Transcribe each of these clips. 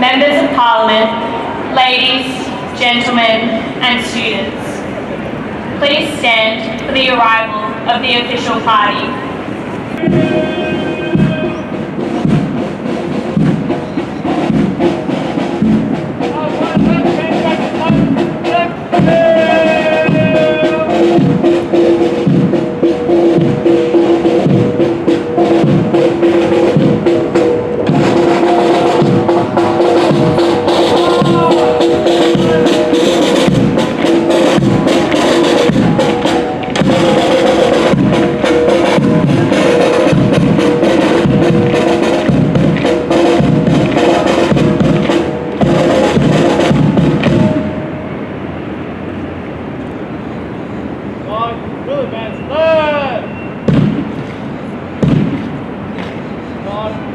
Members of Parliament, ladies, gentlemen and students, please stand for the arrival of the official party.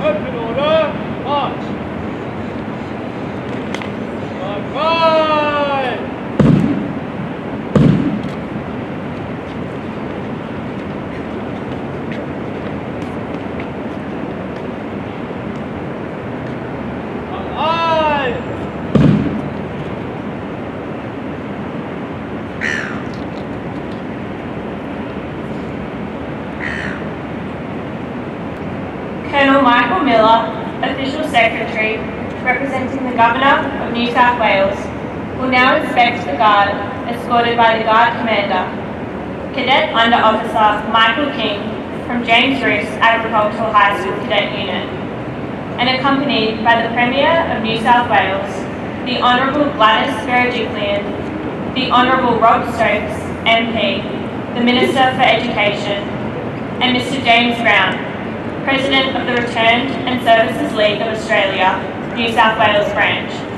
Open order, march. Right. Aye. Colonel Michael Miller, Official Secretary, representing the Governor of New South Wales, will now inspect the Guard, escorted by the Guard Commander, Cadet Under Officer Michael King from James Roos Agricultural High School Cadet Unit, and accompanied by the Premier of New South Wales, the Honourable Gladys Berejiklian, the Honourable Rob Stokes, MP, the Minister for Education, and Mr James Brown, President of the Returned and Services League of Australia, New South Wales Branch.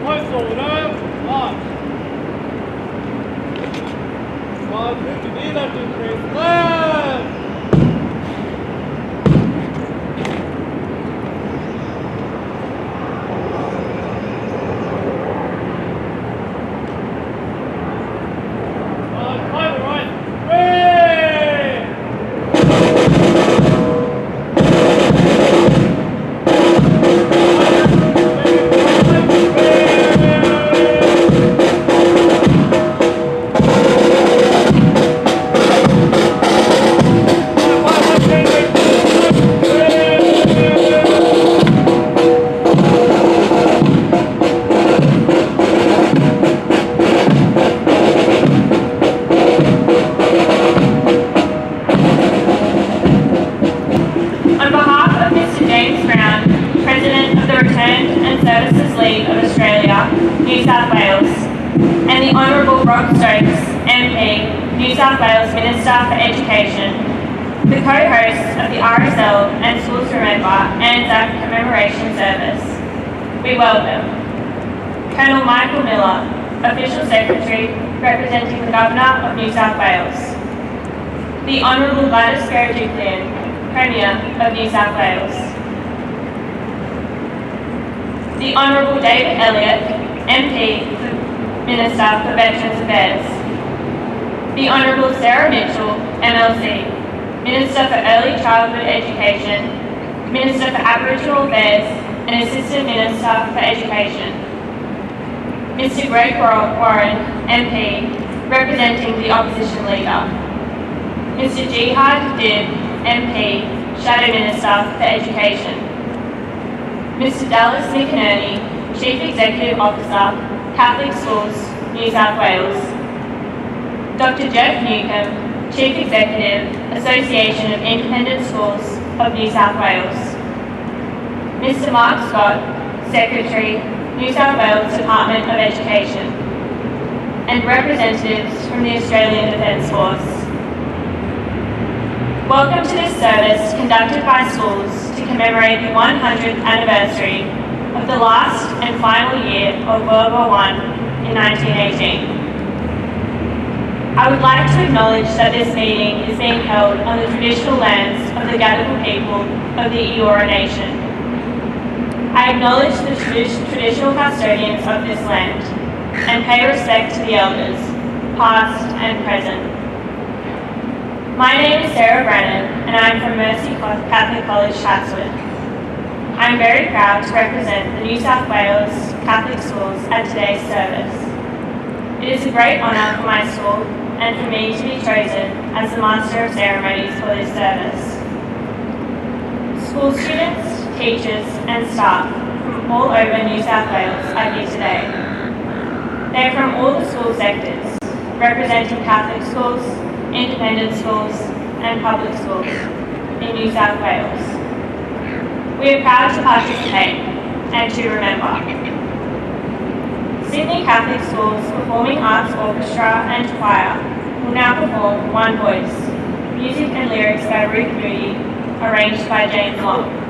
Post order, march. Move to knee left increase, left. Private right, free. On behalf of Mr James Brown, President of the Returned and Services League of Australia, New South Wales, and the Honourable Rob Stokes, MP, New South Wales Minister for Education, the co-hosts of the RSL and Schools Remember ANZAC Commemoration Service, we welcome Colonel Michael Miller, Official Secretary, representing the Governor of New South Wales, the Honourable Gladys Berejiklian, Premier of New South Wales, the Honourable David Elliott, MP, Minister for Veterans Affairs, the Honourable Sarah Mitchell, MLC, Minister for Early Childhood Education, Minister for Aboriginal Affairs and Assistant Minister for Education, Mr Greg Warren, MP, representing the Opposition Leader, Mr Jihad Dib, MP, Shadow Minister for Education. Mr. Dallas McInerney, Chief Executive Officer, Catholic Schools, New South Wales. Dr. Jeff Newcomb, Chief Executive, Association of Independent Schools of New South Wales. Mr. Mark Scott, Secretary, New South Wales Department of Education, and representatives from the Australian Defence Force. Welcome to this service conducted by schools to commemorate the 100th anniversary of the last and final year of World War I in 1918. I would like to acknowledge that this meeting is being held on the traditional lands of the Gadigal people of the Eora Nation. I acknowledge the traditional custodians of this land and pay respect to the elders, past and present. My name is Sarah Brennan and I am from Mercy Catholic College, Chatswood. I am very proud to represent the New South Wales Catholic schools at today's service. It is a great honour for my school and for me to be chosen as the Master of Ceremonies for this service. School students, teachers and staff from all over New South Wales are here today. They are from all the school sectors, representing Catholic schools, independent schools and public schools in New South Wales. We are proud to participate and to remember. Sydney Catholic Schools Performing Arts Orchestra and Choir will now perform One Voice, music and lyrics by Ruth Moody, arranged by James Long.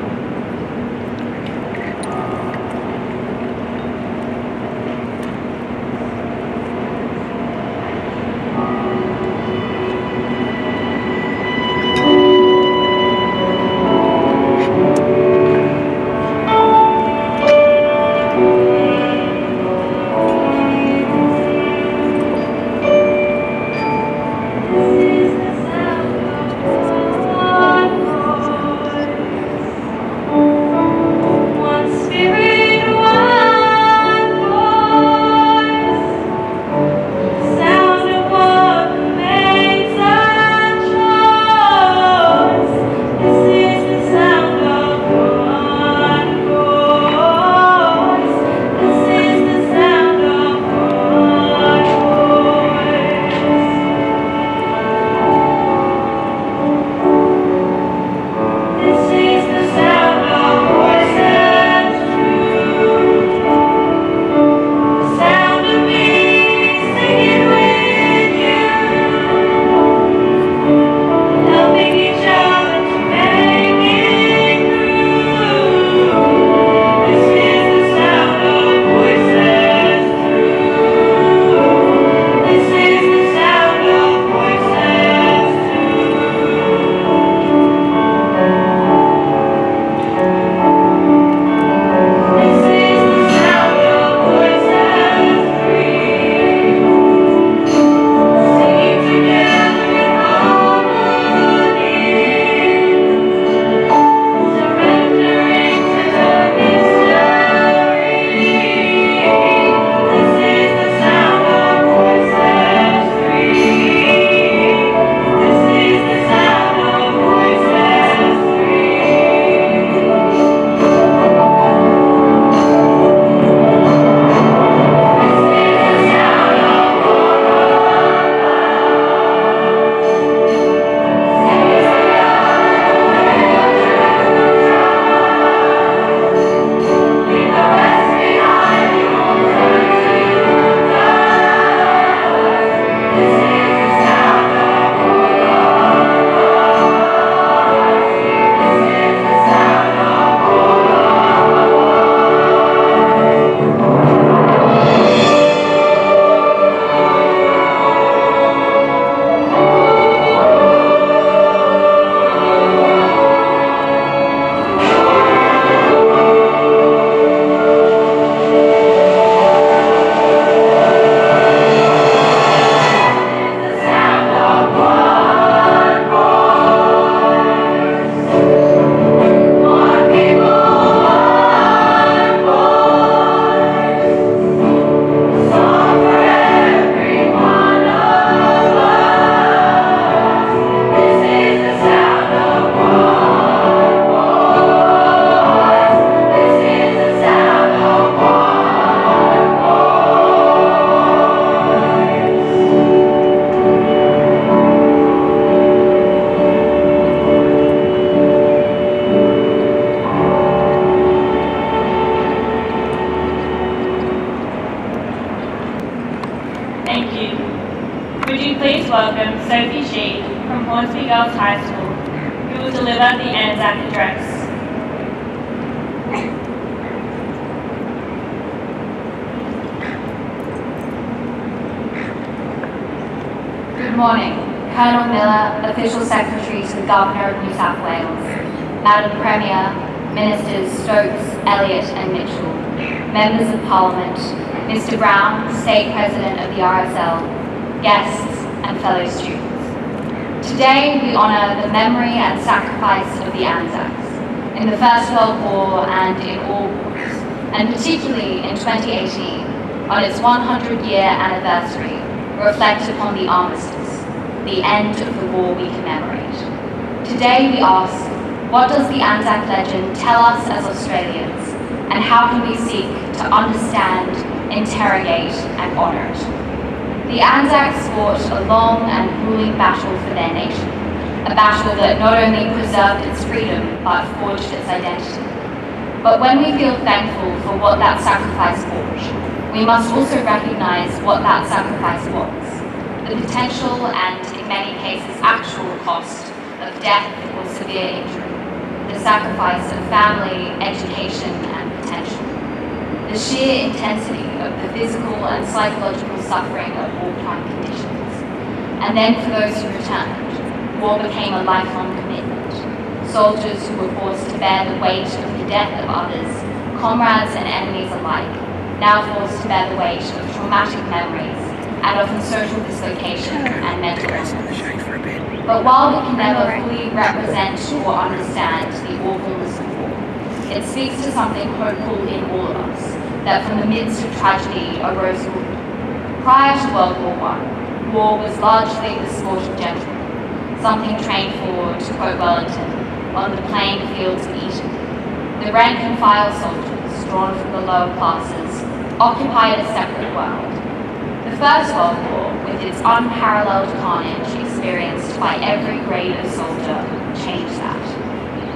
Hornsby Girls High School, who will deliver the ANZAC address. Good morning. Colonel Miller, Official Secretary to the Governor of New South Wales, Madam Premier, Ministers Stokes, Elliott and Mitchell, Members of Parliament, Mr Brown, State President of the RSL, guests and fellow students. Today we honour the memory and sacrifice of the ANZACs in the First World War and in all wars, and particularly in 2018, on its 100-year anniversary, reflect upon the armistice, the end of the war we commemorate. Today we ask, what does the ANZAC legend tell us as Australians, and how can we seek to understand, interrogate and honour it? The ANZACs fought a long and grueling battle for their nation, a battle that not only preserved its freedom but forged its identity. But when we feel thankful for what that sacrifice forged, we must also recognise what that sacrifice was, the potential and, in many cases, actual cost of death or severe injury, the sacrifice of family, education and potential, the sheer intensity of the physical and psychological suffering of wartime conditions. And then for those who returned, war became a lifelong commitment. Soldiers who were forced to bear the weight of the death of others, comrades and enemies alike, now forced to bear the weight of traumatic memories and often social dislocation and mental illness. But while we can never fully represent or understand the awfulness of war, it speaks to something hopeful in all of us, that from the midst of tragedy arose good. Prior to World War I, war was largely the sport of gentlemen, something trained for, to quote Wellington, on the playing fields of Eton. The rank and file soldiers, drawn from the lower classes, occupied a separate world. The First World War, with its unparalleled carnage experienced by every grade of soldier, changed that.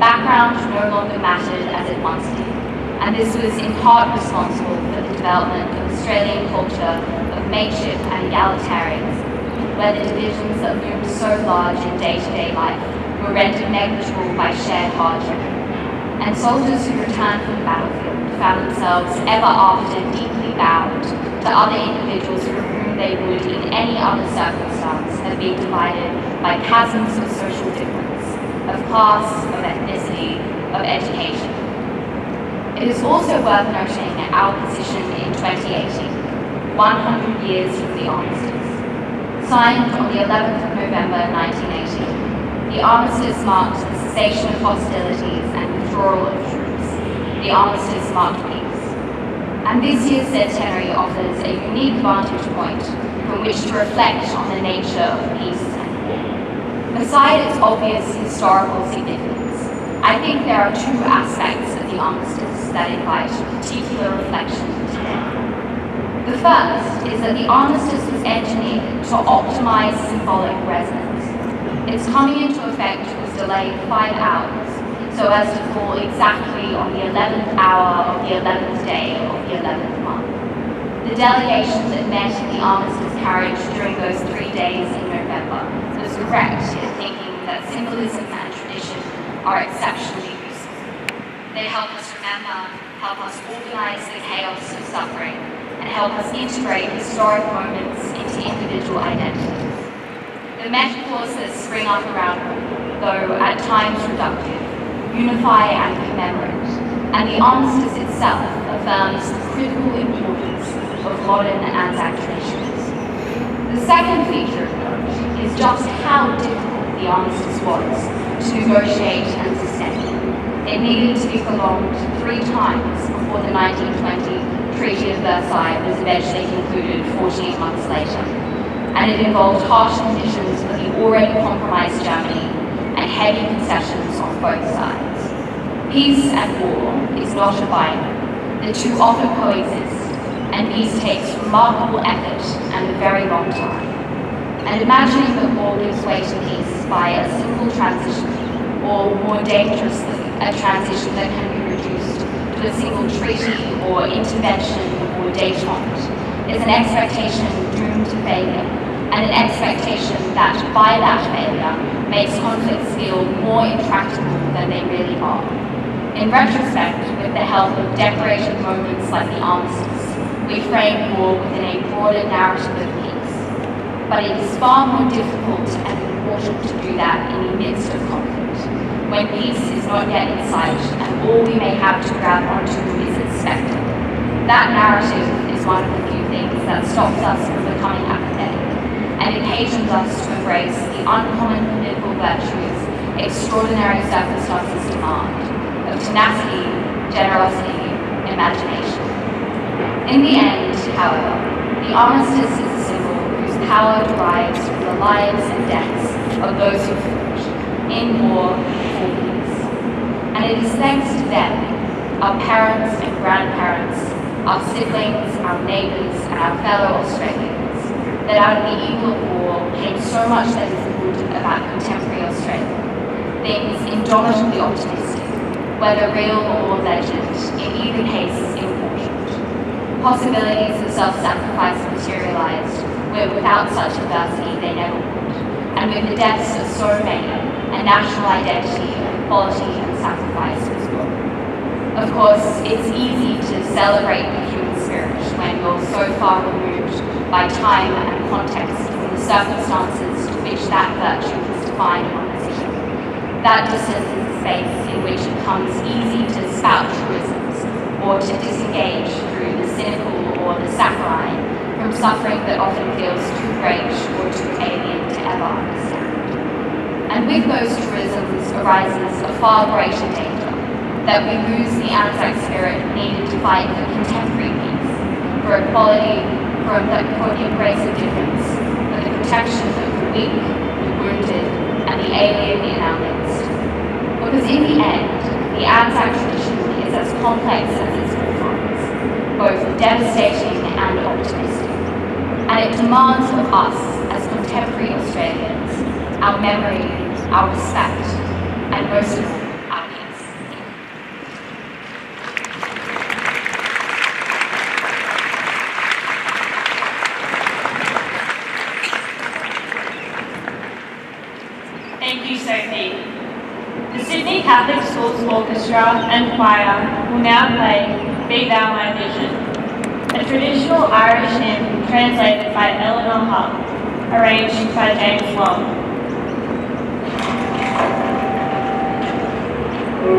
Background no longer mattered as it once did, and this was in part responsible for the development of Australian culture of mateship and egalitarianism, where the divisions that loomed so large in day-to-day life were rendered negligible by shared hardship. And soldiers who returned from the battlefield found themselves ever after deeply bound to other individuals from whom they would, in any other circumstance, have been divided by chasms of social difference, of class, of ethnicity, of education. It is also worth noting our position in 2018, 100 years from the armistice. Signed on the 11th of November 1918, the armistice marked the cessation of hostilities and withdrawal of troops. The armistice marked peace. And this year's centenary offers a unique vantage point from which to reflect on the nature of peace and war. Beside its obvious historical significance, I think there are two aspects of the armistice that invite particular reflection today. The first is that the armistice was engineered to optimize symbolic resonance. Its coming into effect was delayed 5 hours, so as to fall exactly on the 11th hour of the 11th day of the 11th month. The delegation that met in the armistice carriage during those 3 days in November was correct in thinking that symbolism and tradition are exceptionally useful. They help us remember, help us organize the chaos of suffering, and help us integrate historic moments into individual identities. The metaphors that spring up around them, though at times reductive, unify and commemorate, and the armistice itself affirms the critical importance of modern ANZAC traditions. The second feature of note is just how difficult the armistice was to negotiate and sustain. It needed to be prolonged 3 times before the 1920 Treaty of Versailles was eventually concluded 14 months later, and it involved harsh conditions for the already compromised Germany and heavy concessions on both sides. Peace and war is not a binary. The two often coexist, and peace takes remarkable effort and a very long time. And imagining that war gives way to peace by a simple transition, or more dangerously, a transition that can be reduced to a single treaty or intervention or détente, is an expectation doomed to failure and an expectation that by that failure makes conflicts feel more intractable than they really are. In retrospect, with the help of decorated moments like the armistice, we frame war within a broader narrative of peace. But it is far more difficult and important to do that in the midst of conflict, when peace is not yet in sight and all we may have to grab onto is its spectre. That narrative is one of the few things that stops us from becoming apathetic and occasions us to embrace the uncommon political virtues extraordinary circumstances demand, of tenacity, generosity, imagination. In the end, however, the armistice is a symbol whose power derives from the lives and deaths of those who fought in war for peace. And it is thanks to them, our parents and grandparents, our siblings, our neighbours, and our fellow Australians, that out of the evil of war came so much that is good about contemporary Australia. Things indomitably optimistic, whether real or legend, in either case important. Possibilities of self-sacrifice materialised, where without such adversity they never would, and with the deaths of so many, a national identity of equality and sacrifice was born. Of course, it's easy to celebrate the human spirit when you're so far removed by time and context from the circumstances to which that virtue was defined on position. That distance is the space in which it becomes easy to spout truisms or to disengage through the cynical or the saccharine from suffering that often feels too great or too alien to ever understand. And with those truisms arises a far greater danger, that we lose the ANZAC spirit needed to fight for contemporary peace, for equality, for the embrace of difference, for the protection of the weak, the wounded, and the alien in our midst. Because in the end, the ANZAC tradition is as complex as its confines, both devastating and optimistic. And it demands of us, as contemporary Australians, our memory, our respect, and most of all, our peace. Thank you, Sophie. The Sydney Catholic Schools Orchestra and Choir will now play Be Thou My Vision, a traditional Irish hymn translated by Eleanor Hull, arranged by James Long. Be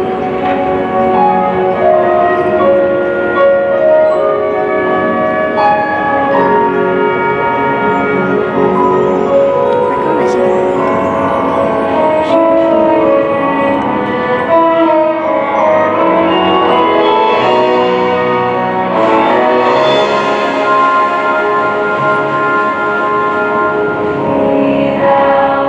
thou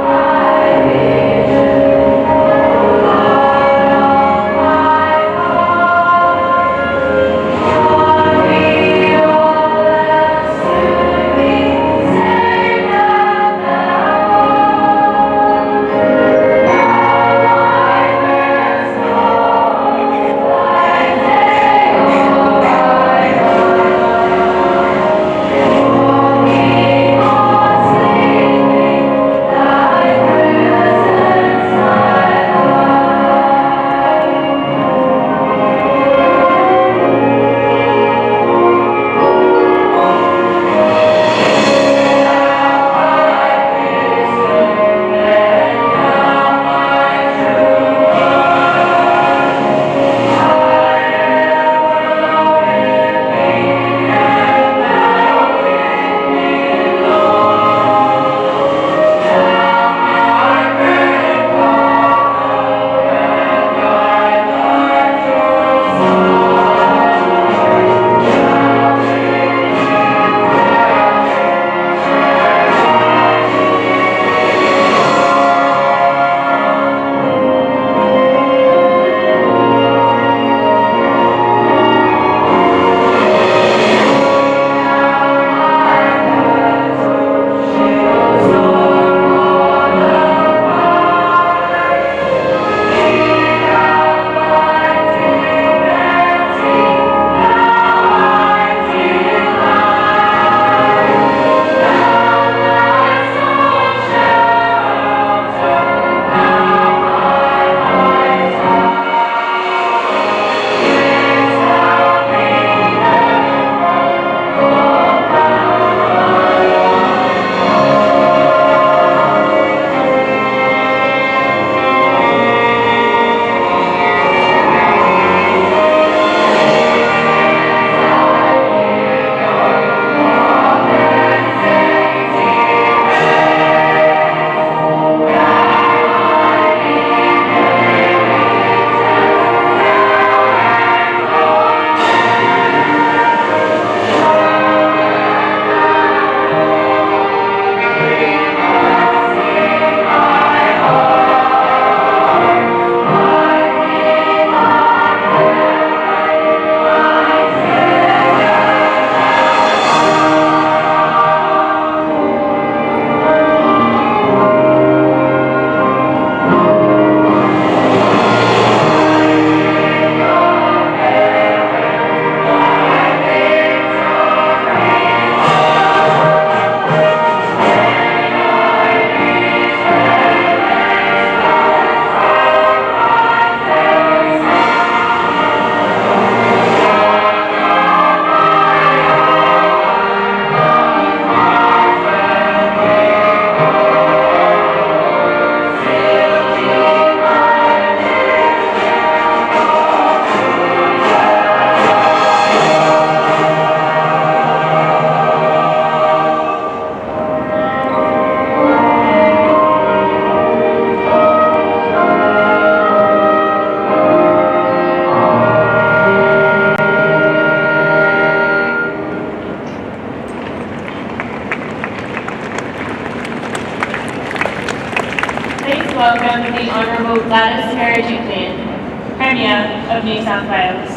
Premier of New South Wales.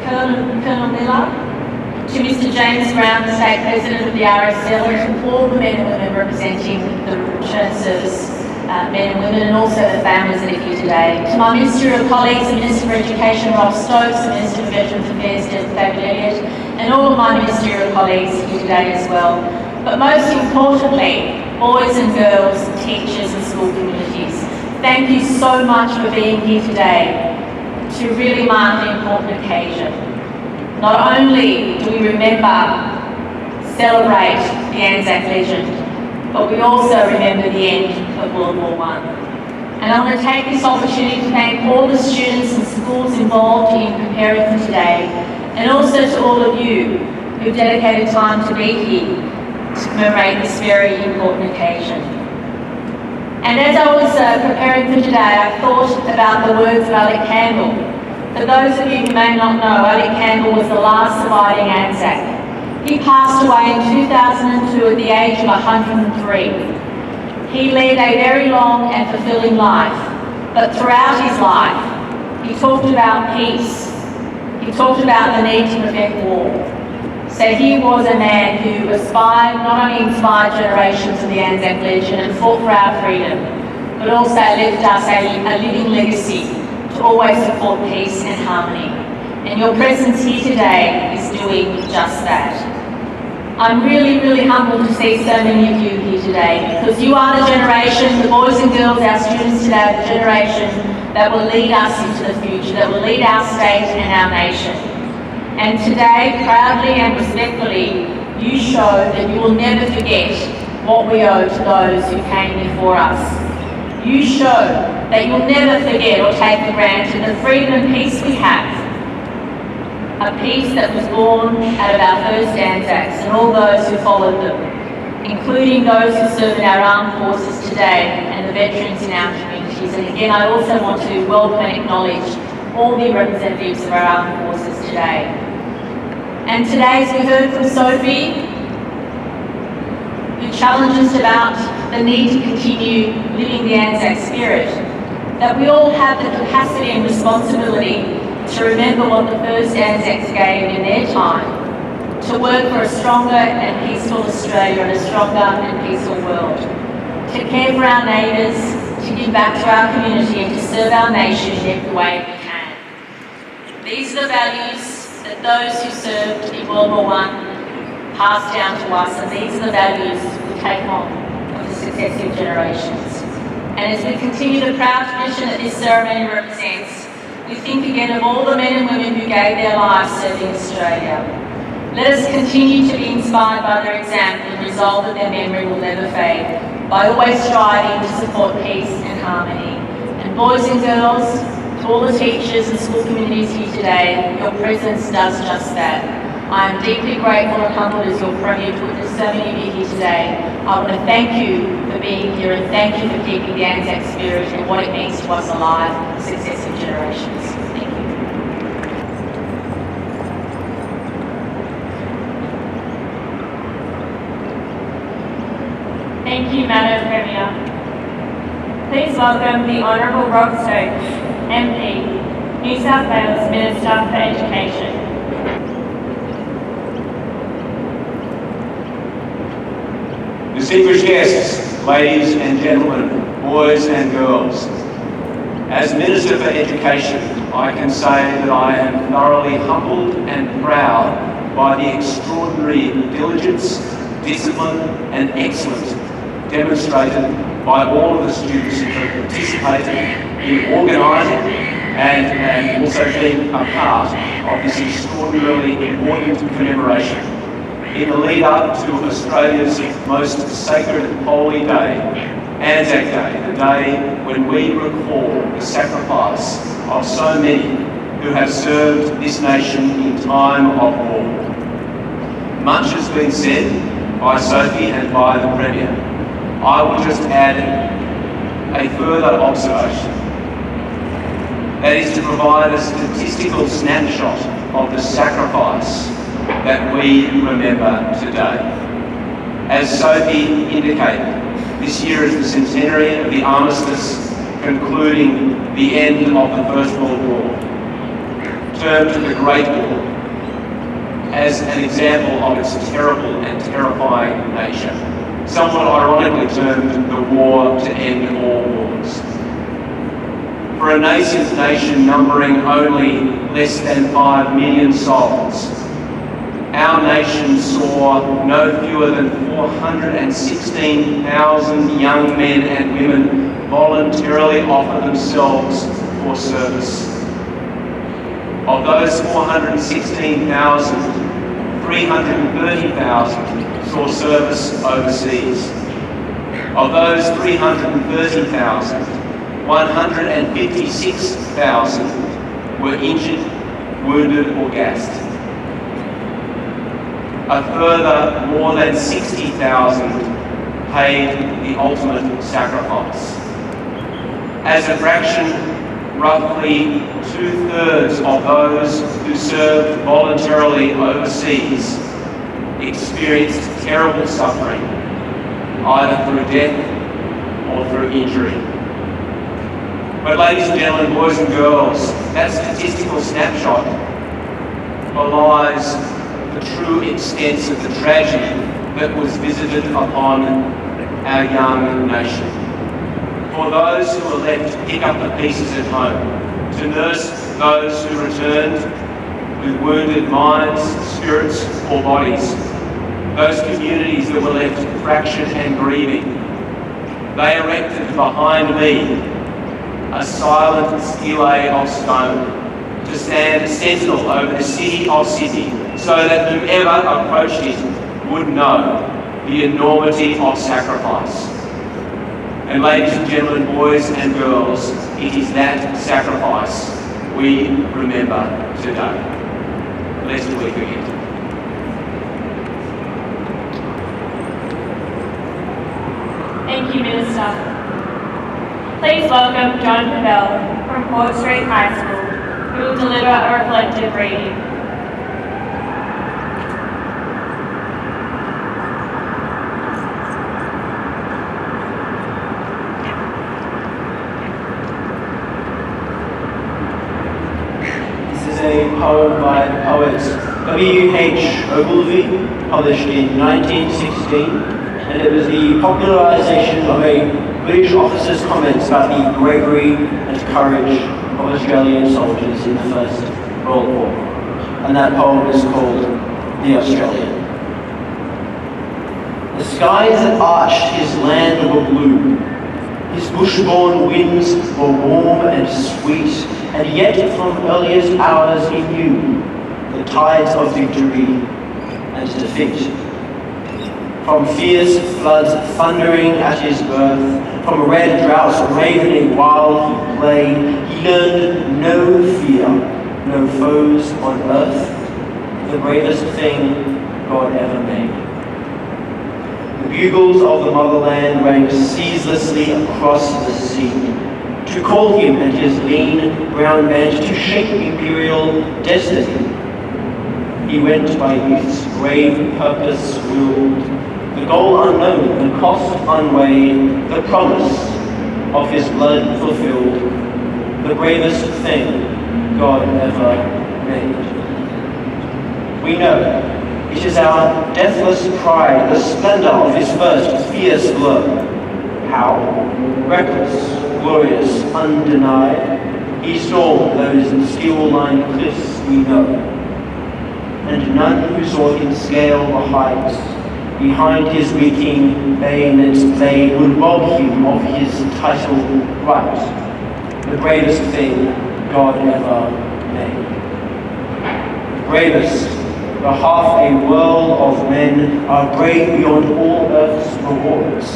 Colonel Miller, to Mr James Brown, the State President of the RSL, and to all the men and women representing the return service men and women, and also the families that are here today. To my ministerial colleagues, the Minister for Education, Rob Stokes, the Minister for Veterans Affairs, David Elliott, and all of my ministerial colleagues here today as well. But most importantly, boys and girls, teachers and school communities, thank you so much for being here today to really mark an important occasion. Not only do we remember, celebrate the ANZAC legend, but we also remember the end of World War I. And I want to take this opportunity to thank all the students and schools involved in preparing for today, and also to all of you who've dedicated time to be here to commemorate this very important occasion. And as I was preparing for today, I thought about the words of Alec Campbell. For those of you who may not know, Alec Campbell was the last surviving ANZAC. He passed away in 2002 at the age of 103. He led a very long and fulfilling life, but throughout his life, he talked about peace. He talked about the need to prevent war. So he was a man who not only inspired generations of the ANZAC legend and fought for our freedom, but also left us a living legacy to always support peace and harmony. And your presence here today is doing just that. I'm really, really humbled to see so many of you here today, because you are the generation, the boys and girls, our students today, are the generation that will lead us into the future, that will lead our state and our nation. And today, proudly and respectfully, you show that you will never forget what we owe to those who came before us. You show that you'll never forget or take for granted the freedom and peace we have. A peace that was born out of our first ANZACs and all those who followed them, including those who serve in our armed forces today and the veterans in our communities. And again, I also want to welcome and acknowledge all the representatives of our armed forces today. And today, as we heard from Sophie, who challenged us about the need to continue living the ANZAC spirit, that we all have the capacity and responsibility to remember what the first ANZACs gave in their time, to work for a stronger and peaceful Australia and a stronger and peaceful world, to care for our neighbours, to give back to our community and to serve our nation in every way we can. These are the values that those who served in World War I passed down to us, and these are the values we take on of the successive generations. And as we continue the proud tradition that this ceremony represents, we think again of all the men and women who gave their lives serving Australia. Let us continue to be inspired by their example and resolve that their memory will never fade, by always striving to support peace and harmony. And boys and girls, to all the teachers and school communities here today, your presence does just that. I am deeply grateful and humbled as your Premier to witness so many of you here today. I want to thank you for being here and thank you for keeping the ANZAC spirit and what it means to us alive for successive generations. Thank you. Thank you, Madam Premier. Please welcome the Honourable Rob Stokes, MP, New South Wales Minister for Education. Distinguished guests, ladies and gentlemen, boys and girls. As Minister for Education, I can say that I am thoroughly humbled and proud by the extraordinary diligence, discipline and excellence demonstrated by all of the students who have participated in organising and also being a part of this extraordinarily important commemoration. In the lead up to Australia's most sacred and holy day, ANZAC Day, the day when we recall the sacrifice of so many who have served this nation in time of war. Much has been said by Sophie and by the Premier. I will just add a further observation. That is to provide a statistical snapshot of the sacrifice that we remember today. As Sophie indicated, this year is the centenary of the armistice concluding the end of the First World War, termed the Great War, as an example of its terrible and terrifying nature, somewhat ironically termed the war to end all wars. For a nascent nation numbering only less than 5 million souls, our nation saw no fewer than 416,000 young men and women voluntarily offer themselves for service. Of those 416,000, 330,000 saw service overseas. Of those 330,000, 156,000 were injured, wounded or gassed. A further more than 60,000 paid the ultimate sacrifice. As a fraction, roughly 2/3 of those who served voluntarily overseas experienced terrible suffering, either through death or through injury. But ladies and gentlemen, boys and girls, that statistical snapshot belies the true extent of the tragedy that was visited upon our young nation. For those who were left to pick up the pieces at home, to nurse those who returned with wounded minds, spirits or bodies, those communities that were left fractured and grieving, they erected behind me a silent stele of stone to stand sentinel over the city of Sydney, so that whoever approached it would know the enormity of sacrifice. And ladies and gentlemen, boys and girls, it is that sacrifice we remember today, lest we forget. Thank you, Minister. Please welcome John Pavel from Port Street High School, who will deliver a reflective reading. This is a poem by the poet W.H. Ogilvy, published in 1916, and it was the popularisation of a British officer's comments about the bravery and courage of Australian soldiers in the First World War. And that poem is called The Australian. The skies that arched his land were blue. His bush-born winds were warm and sweet, and yet from earliest hours he knew the tides of victory and defeat. From fierce floods thundering at his birth, from red droughts ravening while he played, he learned no fear, no foes on earth, the bravest thing God ever made. The bugles of the motherland rang ceaselessly across the sea, to call him and his lean brown band to shape imperial destiny. He went by youth's brave purpose ruled, the goal unknown, the cost unweighed, the promise of his blood fulfilled, the bravest thing God ever made. We know it is our deathless pride, the splendor of his first fierce blow. How reckless, glorious, undenied, he stormed those skill-lined cliffs we know, and none who saw him scale the heights behind his reeking bayonet's blade would rob him of his title right, the bravest thing God ever made. The bravest, the half a world of men are brave beyond all earth's rewards.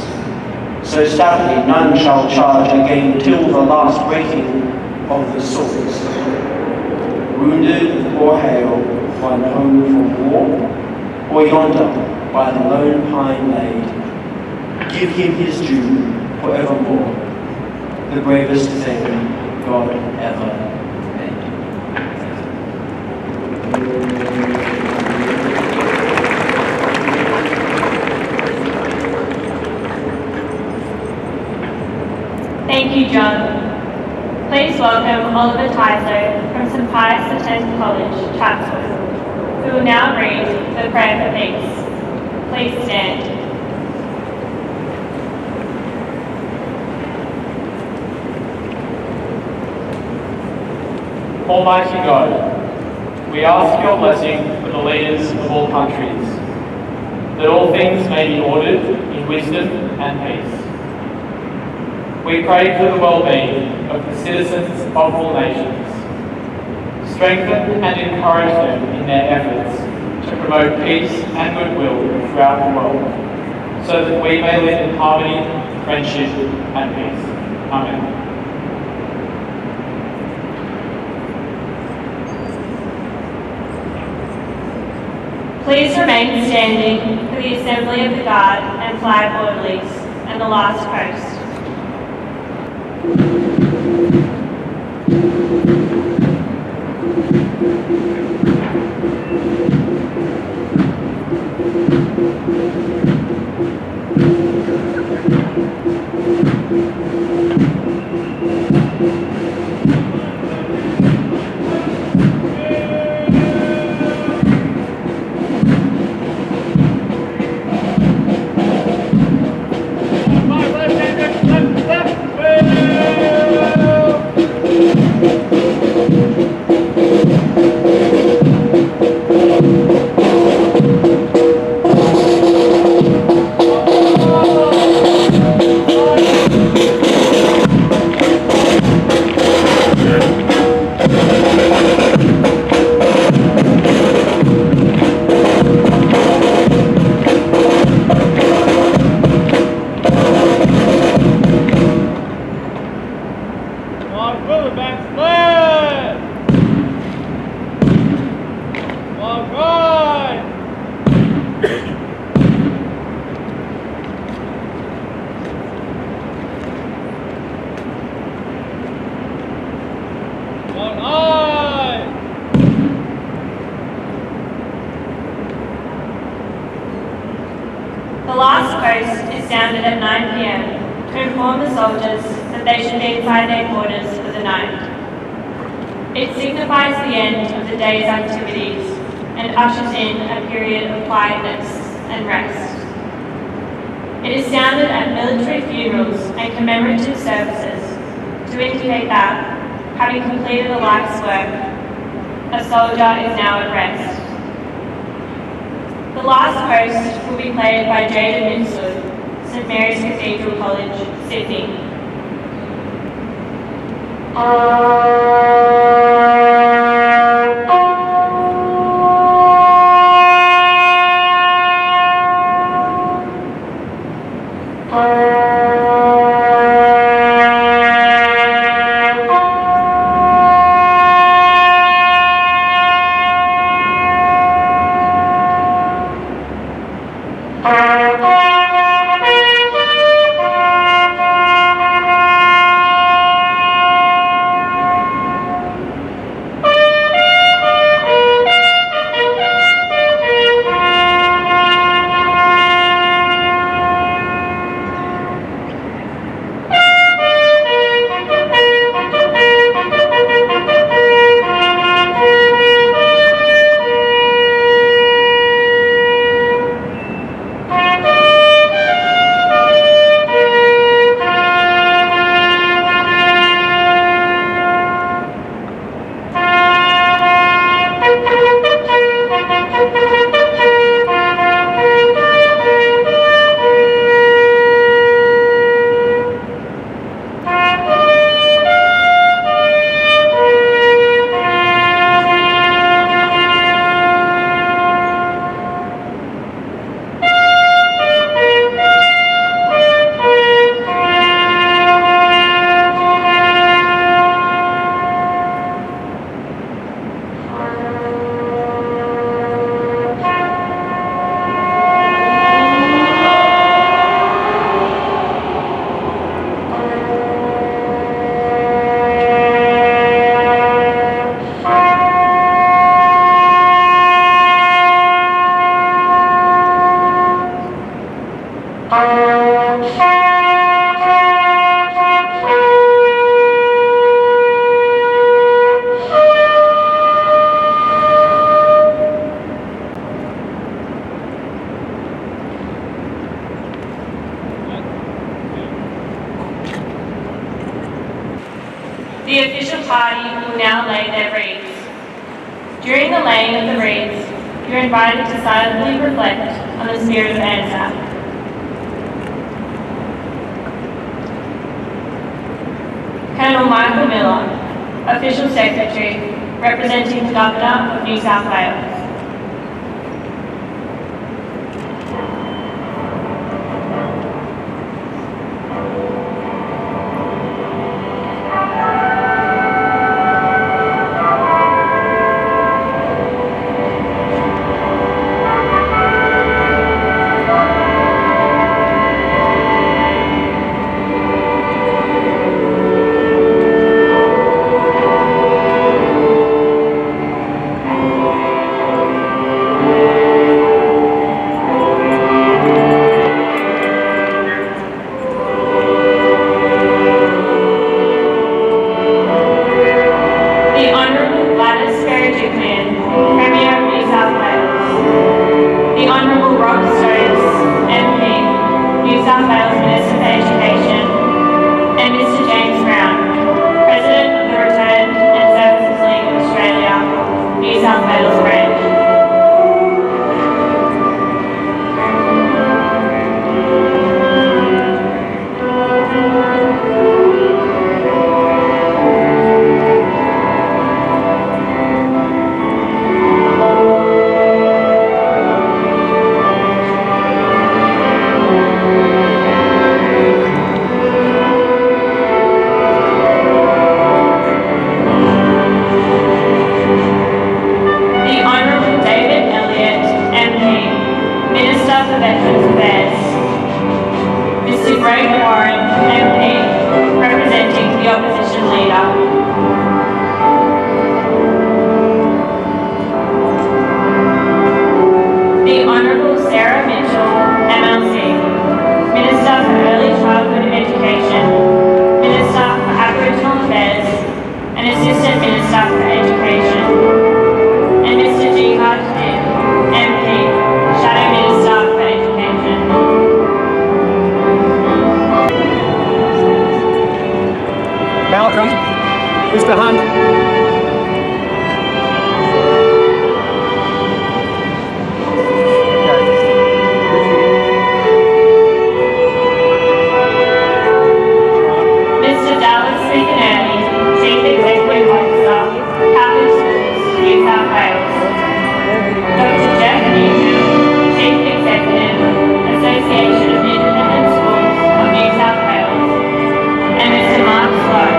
So stoutly none shall charge again till the last breaking of the swords. Wounded or hale, one home from war, or yonder by the lone pine laid, give him his due forevermore, the bravest thing God ever made. Thank you, John. Please welcome Oliver Tyso from St. Pius X College, Chatswood, who will now read the prayer for peace. Please stand. Almighty God, we ask your blessing for the leaders of all countries, that all things may be ordered in wisdom and peace. We pray for the well-being of the citizens of all nations. Strengthen and encourage them in their efforts to promote peace and goodwill throughout the world, so that we may live in harmony, friendship and peace. Amen. Please remain standing for the Assembly of the Guard and Flag Orderlies and the last post. The last post is sounded at 9 p.m. to inform the soldiers that they should be inside their quarters for the night. It signifies the end of the day's activities and ushers in a period of quietness and rest. It is sounded at military funerals and commemorative services to indicate that, having completed a life's work, a soldier is now at rest. The last post will be played by Jada Minsud, St Mary's Cathedral College, Sydney. The official party will now lay their wreaths. During the laying of the wreaths, you're invited to silently reflect on the spirit of ANZAC. Colonel Michael Miller, Official Secretary, representing the Governor of New South Wales. Malcolm, Mr. Hunt. Mr. Dallas Spinelli, Chief Executive Officer, Catholic Schools, New South Wales. Dr. Jeff Newman, Chief Executive, Association of Independent Schools of New South Wales. And Mr. Mark Sloan,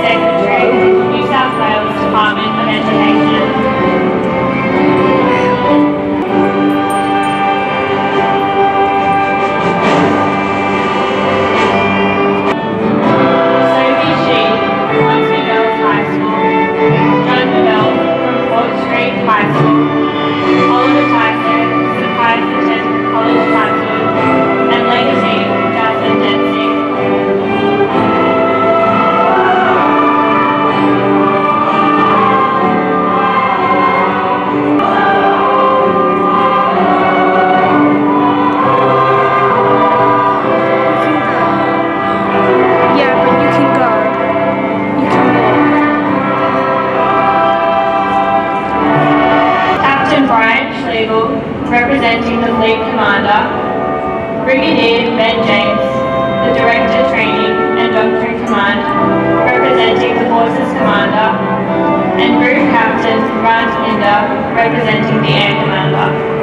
Secretary, New South Wales Department of Education. Sophie Shee, Hornsby Girls High School. John Bell from Fort Street High School. Oliver Tyson, St. Pius X College High School. And Legacy, Jocelyn Dempsey. Yeah, but you can go. You can walk. Captain Brian Schlegel, representing the Fleet Commander. Brigadier Ben James, the Director Training and Doctrine Command, representing the Forces Commander. And Group Captain Grant Linder, representing the Air Commander.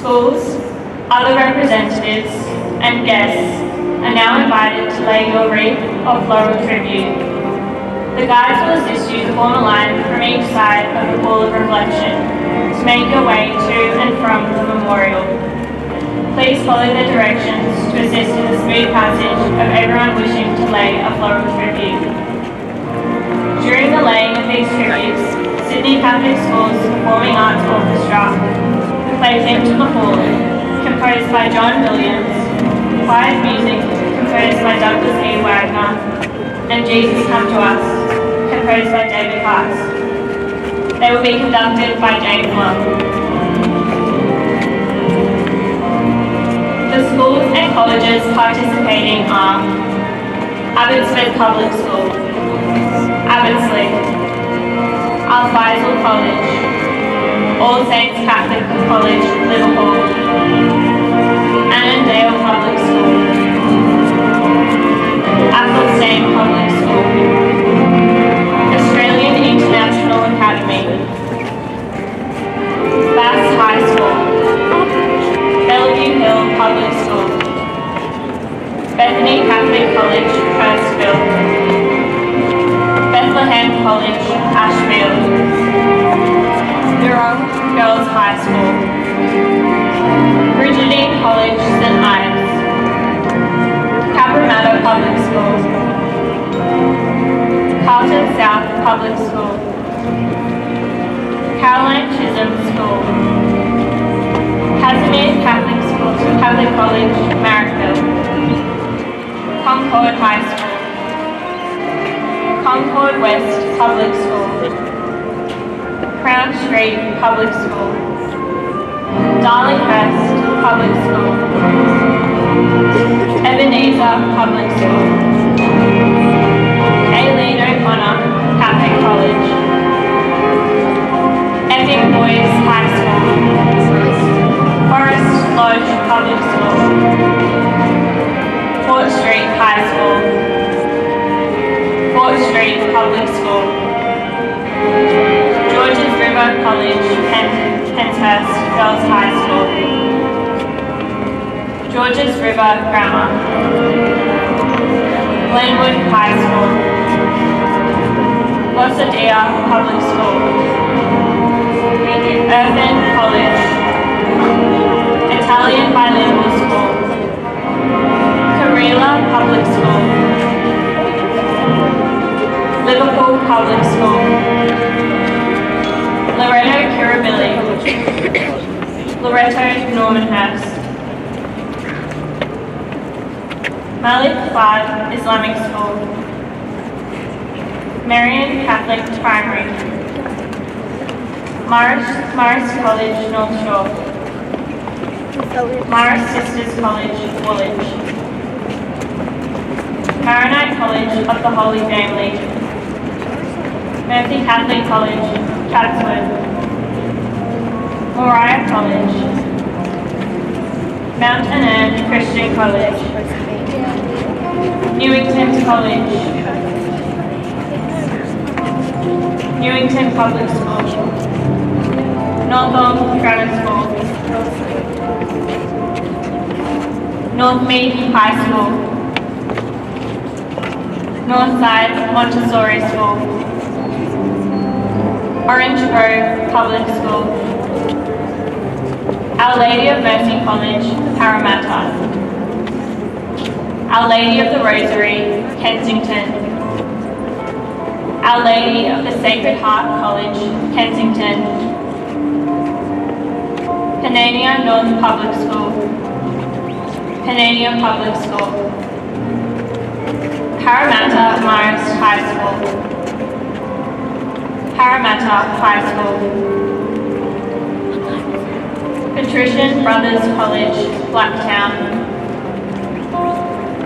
Schools, other representatives, and guests, are now invited to lay your wreath of floral tribute. The guides will assist you to form a line from each side of the pool of reflection to make your way to and from the memorial. Please follow the directions to assist in the smooth passage of everyone wishing to lay a floral tribute. During the laying of these tributes, Sydney Catholic School's Performing Arts Orchestra will play Hymn to the Fallen, composed by John Williams, Quiet Music, composed by Douglas E. Wagner, and Jesus Come to Us, composed by David Hart. They will be conducted by James Long. The schools and colleges participating are Abbotsford Public School, Abbotsleigh, Al Faisal College, All Saints Catholic College, Liverpool, Annandale Public School, Athelstane Public School, Australian International Academy, Bass High School, Bellevue Hill Public School, Bethany Catholic College, Hurstville, Bethlehem College, Ashfield, Durham Girls High School, Brigidine College, St Ives, Cabramatta Public School, Carlton South Public School, Caroline Chisholm School, Casimir Catholic School, Catholic College, Marrickville, Concord High School, Concord West Public School, Crown Street Public School, Darlinghurst Public School, Ebenezer Public School, Aileen O'Connor Catholic College, Epping Boys High School, Forest Lodge Public School, Fort Street High School, Fort Street Public School, Georges River College, Penshurst Girls High School, Georges River Grammar, Glenwood High School, Losadia Public School, Irvine College, Italian Bilingual School, Karela Public School, Liverpool Public School, Loretto Kirribilli, Loretto Normanhurst, Malik Fard Islamic School, Marian Catholic Primary, Morris College North Shore, Morris Sisters College Woolwich, Maronite College of the Holy Family, Murphy Catholic College, Chatswood, Moriah College, Mount Annan Christian College, Newington College, Newington Public School, Northorpe Grammar School, Northmead High School, Northside Montessori School, Orange Grove Public School, Our Lady of Mercy College, Parramatta, Our Lady of the Rosary, Kensington, Our Lady of the Sacred Heart College, Kensington, Panania North Public School, Panania Public School, Parramatta Marist High School, Parramatta High School, Patrician Brothers College, Blacktown,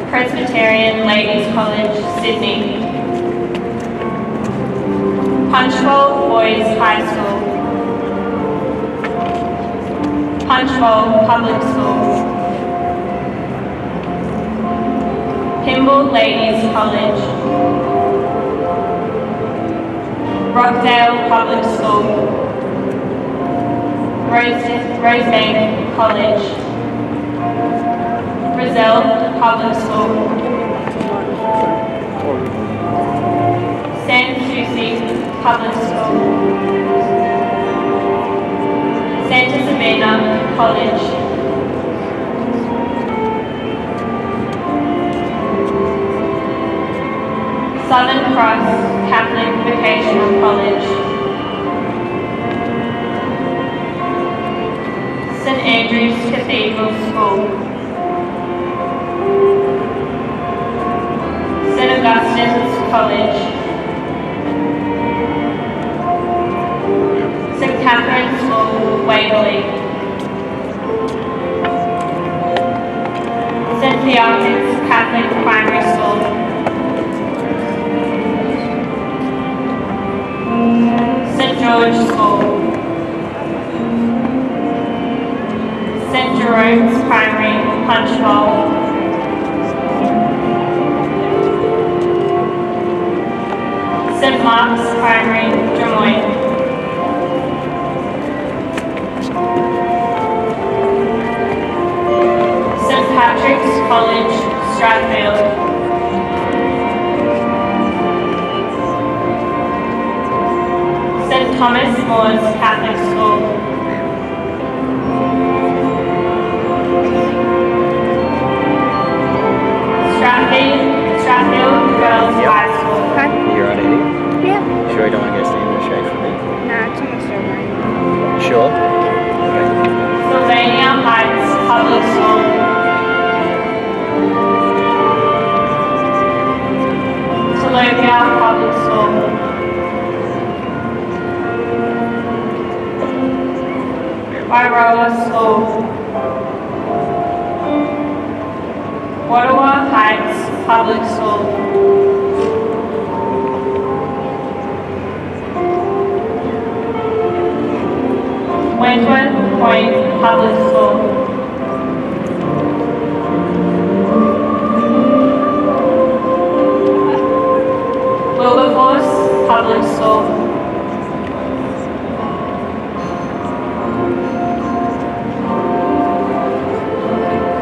Presbyterian Ladies College, Sydney, Punchbowl Boys High School, Punchbowl Public School, Pymble Ladies College, Rockdale Public School, Rosebank College, RSL Public School, St. Susie Public School, Santa Sabina College, Southern Cross Catholic Vocational College, St. Andrew's Cathedral School, St. Augustine's College, St. Catherine's School, Waverley, St. Theophilus Catholic Primary School, St. George School, St. Jerome's Primary Punch Bowl, St. Mark's Primary Drummoyne, St. Patrick's College, Strathfield, St. Thomas More's Catholic School, Strathfield Girls High School, You're on Eddie? Yeah. Sure you don't want to go stand in the shade for me? Nah, it's almost over. Sure. Sylvania Heights Public School, Telopia Public School, Wairoa School, Ottawa Heights Public School, Wentworth Point Public School, Wilberforce Public School,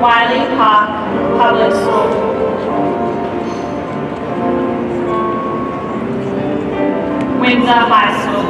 Wiley Park Public School, Windsor High School,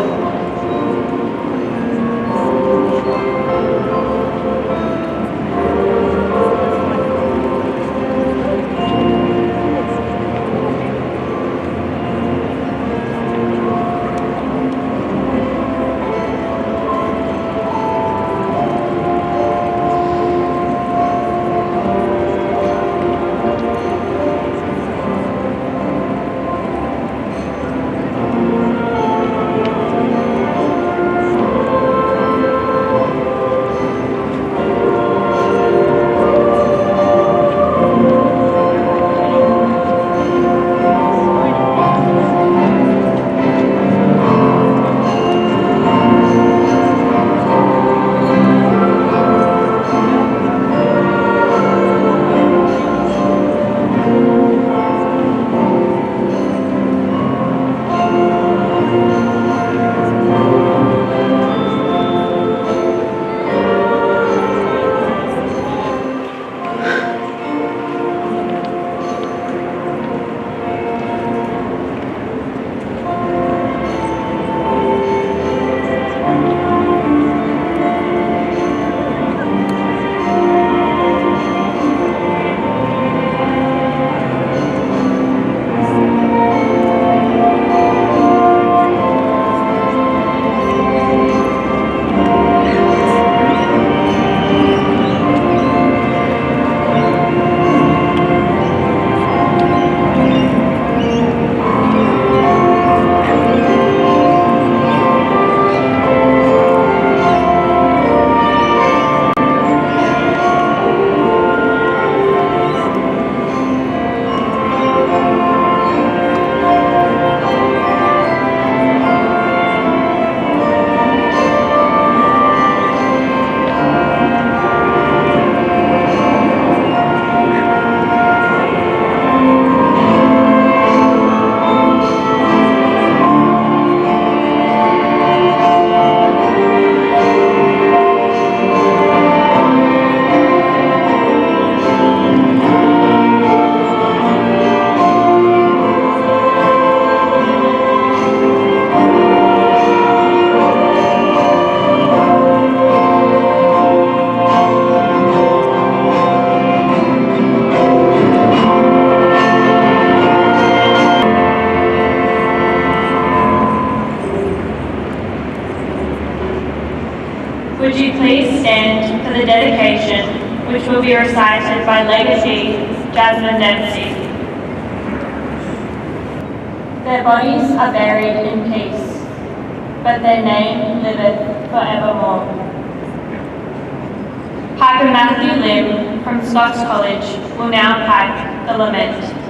which will be recited by legatee Jasmine Dempsey. Their bodies are buried in peace, but their name liveth forevermore. Piper Matthew Lim from Scots College will now pipe the lament.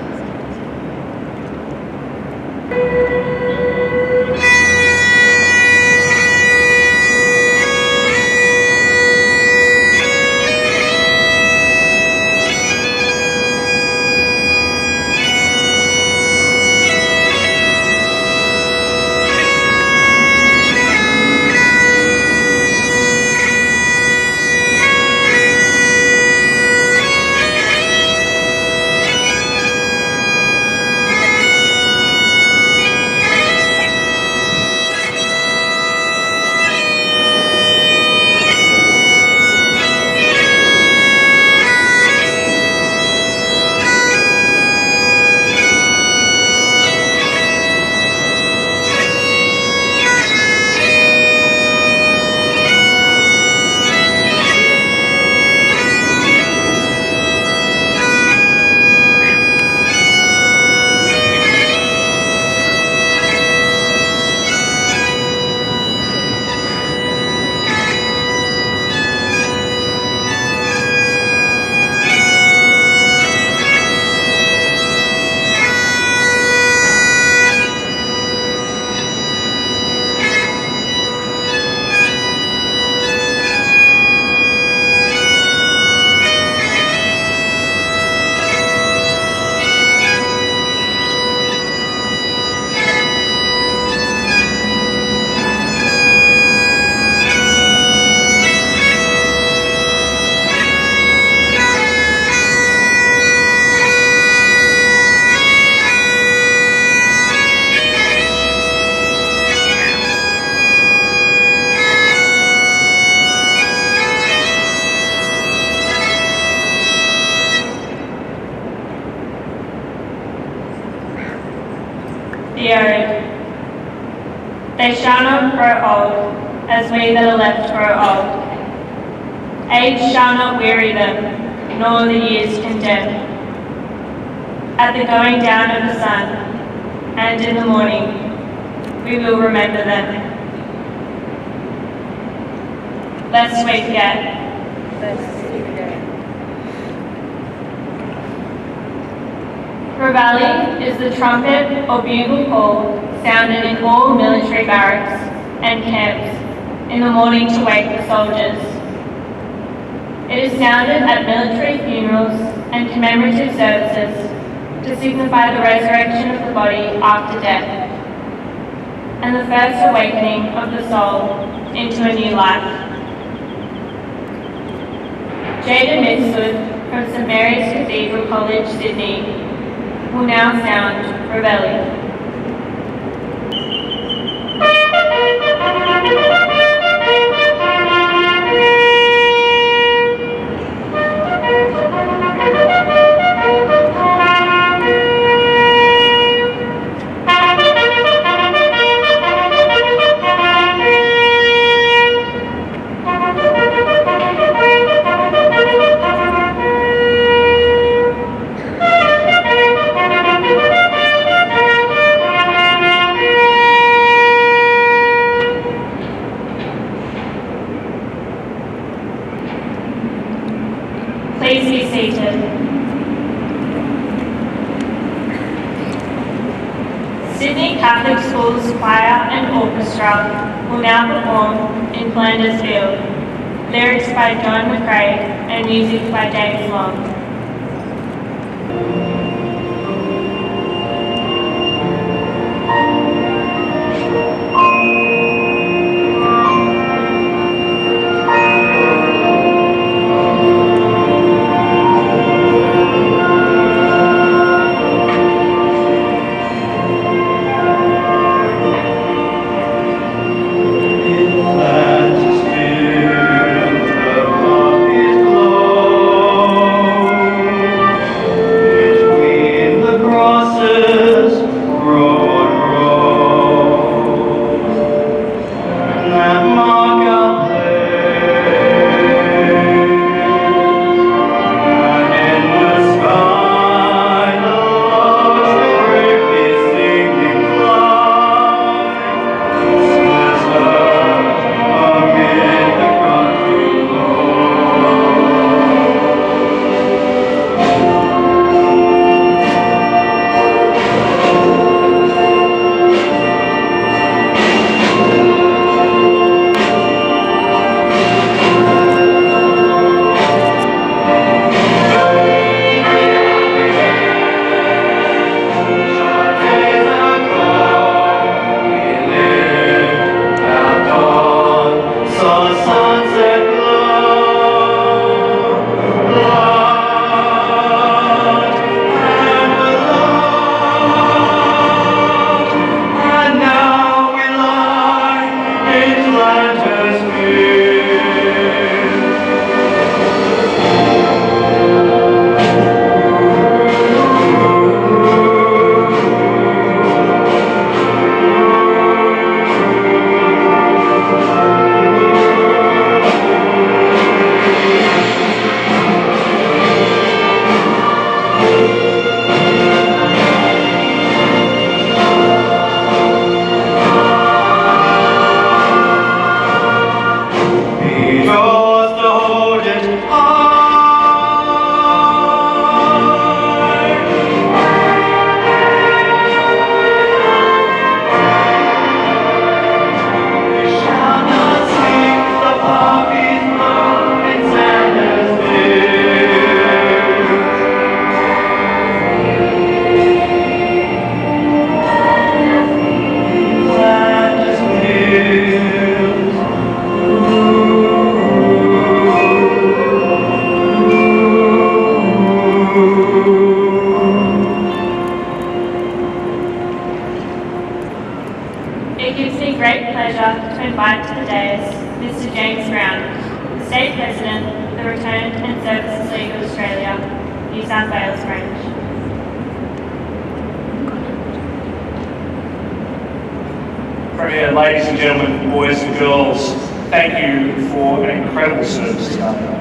The Ode. They shall not grow old, as we that are left grow old. Age shall not weary them, nor the years condemn. At the going down of the sun, and in the morning, we will remember them. Lest we forget. Reveille is the trumpet or bugle call sounded in all military barracks and camps in the morning to wake the soldiers. It is sounded at military funerals and commemorative services to signify the resurrection of the body after death and the first awakening of the soul into a new life. Jada Mitsud from St Mary's Cathedral College, Sydney, will now sound Reveille. Please be seated. Sydney Catholic Schools Choir and Orchestra will now perform in Flanders Field, lyrics by John McCrae and music by James Long. His New South Wales Range. Premier, ladies and gentlemen, boys and girls, thank you for an incredible service today.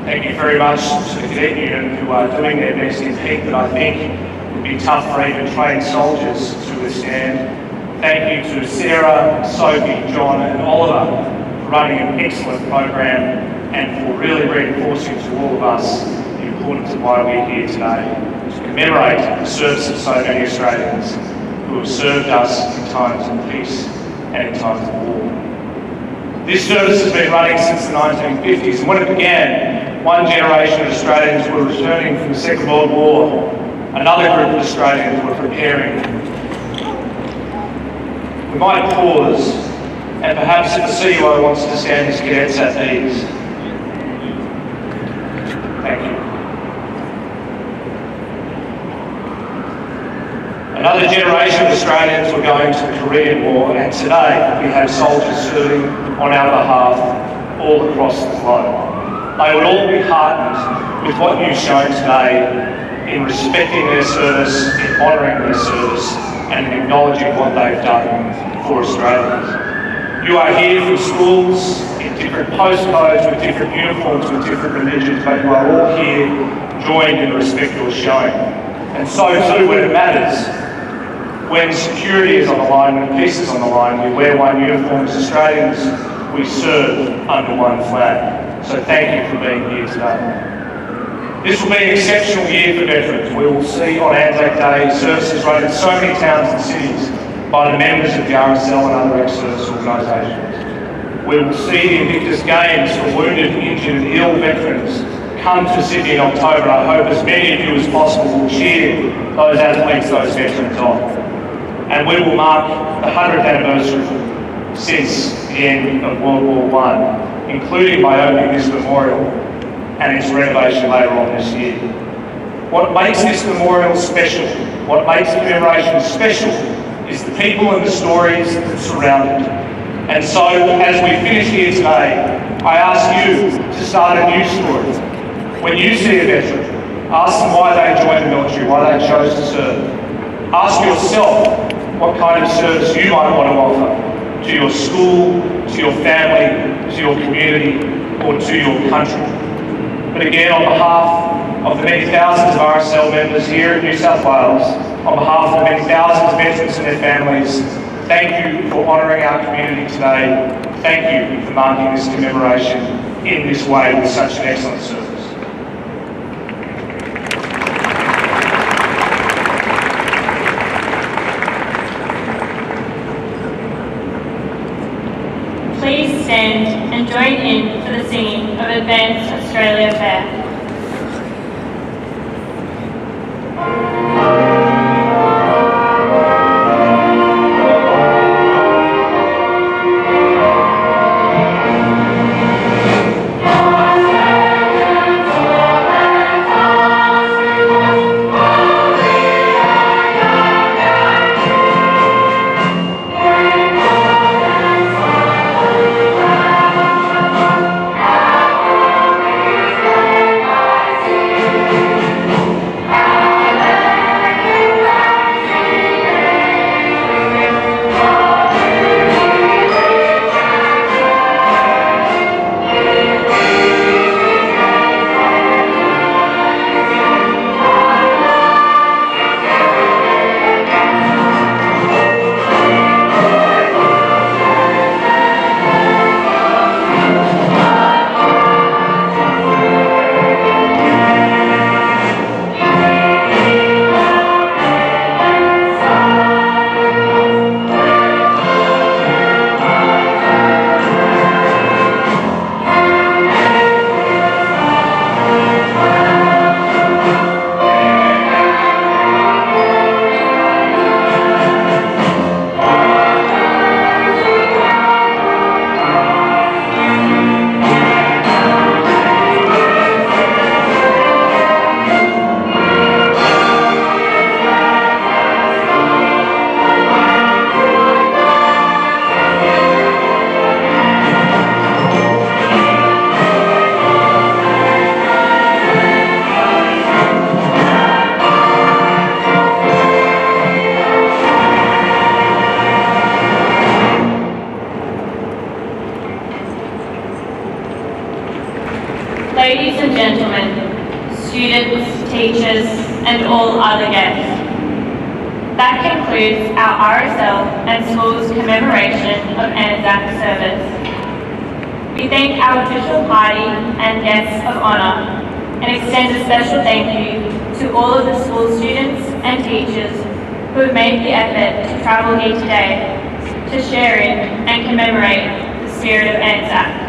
Thank you very much to the cadet unit who are doing their best in heat that I think would be tough for even trained soldiers to withstand. Thank you to Sarah, Sophie, John and Oliver for running an excellent program and for really reinforcing to all of us the importance of why we're here today, to commemorate the service of so many Australians who have served us in times of peace and in times of war. This service has been running since the 1950s, and when it began, one generation of Australians were returning from the Second World War. Another group of Australians were preparing. We might pause, and perhaps if the CUO wants to stand his cadets at ease. Thank you. Another generation of Australians were going to the Korean War, and today we have soldiers serving on our behalf all across the globe. They would all be heartened with what you've shown today in respecting their service, in honouring their service, and in acknowledging what they've done for Australians. You are here from schools in different postcodes with different uniforms with different religions, but you are all here joined in the respect you're showing. And so too when it matters, when security is on the line, when peace is on the line, we wear one uniform as Australians, we serve under one flag. So thank you for being here today. This will be an exceptional year for veterans. We will see on ANZAC Day services run in so many towns and cities by the members of the RSL and other ex-service organisations. We will see the Invictus Games for wounded, injured and ill veterans come to Sydney in October. I hope as many of you as possible will cheer those athletes, those veterans on. And we will mark the 100th anniversary since the end of World War I, including by opening this memorial and its renovation later on this year. What makes this memorial special, what makes the commemoration special, is the people and the stories that surround it. And so, as we finish here today, I ask you to start a new story. When you see a veteran, ask them why they joined the military, why they chose to serve. Ask yourself what kind of service you might want to offer to your school, to your family, to your community, or to your country. But again, on behalf of the many thousands of RSL members here in New South Wales, on behalf of the many thousands of veterans and their families, thank you for honouring our community today. Thank you for marking this commemoration in this way with such an excellent service. Please stand and join in for the singing of Advanced Australia Fair. Ladies and gentlemen, students, teachers, and all other guests. That concludes our RSL and schools commemoration of ANZAC service. We thank our official party and guests of honour and extend a special thank you to all of the school students and teachers who have made the effort to travel here today to share in and commemorate the spirit of ANZAC.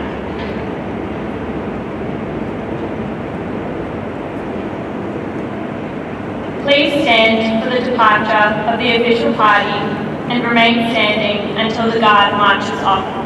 Please stand for the departure of the official party and remain standing until the guard marches off.